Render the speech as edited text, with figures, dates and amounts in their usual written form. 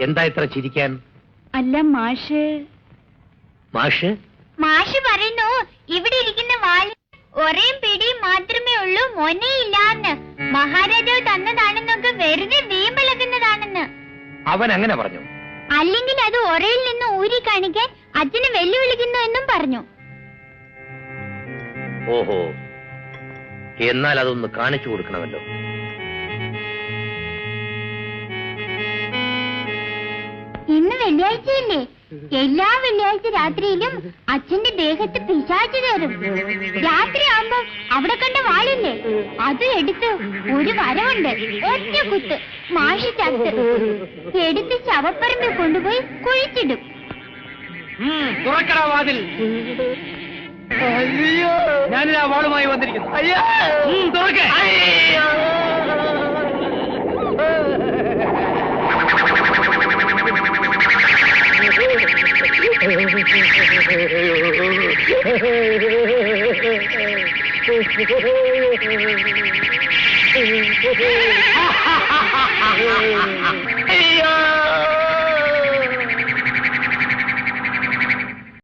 എന്താ ഇത്ര ചിരിക്കാൻ? അല്ല മാഷ് മാഷ് പറയുന്നു ഇവിടെ ഇരിക്കുന്ന വാല് ഒരേം പിടിയും മാത്രമേ ഉള്ളൂ, മൊനയില്ലാന്ന്. മഹാരാജാവ് തന്നതാണെന്നൊക്കെ വെറുതെ വീമ്പിളക്കുന്നതാണെന്ന്. അവൻ അങ്ങനെ പറഞ്ഞു? അല്ലെങ്കിൽ അത് ഒരയിൽ നിന്ന് ഊരി കാണിക്കാൻ അച്ഛനെ വെല്ലുവിളിക്കുന്നു എന്നും പറഞ്ഞു. ഓഹോ, എന്നാൽ അതൊന്ന് കാണിച്ചു കൊടുക്കണമല്ലോ. ഇന്ന് വെള്ളിയാഴ്ചയല്ലേ? എല്ലാ വെള്ളിയാഴ്ച രാത്രിയിലും അച്ഛന്റെ ദേഹത്ത് പിശാച് കയറും. രാത്രിയാകുമ്പോ അവിടെ കണ്ട വാളില്ലേ, അത് എടുത്ത് ഒരു വരവുണ്ട്, ഒറ്റ കുത്ത് മാഷി ചത്ത് എടുത്ത് ശവപ്പറമ്പിൽ കൊണ്ടുപോയി കുഴിച്ചിടും. തുറക്കടാ വാതിൽ. ഞാനിതാ വാളുമായി വന്നിരിക്കുന്നു. തുറക്കേ.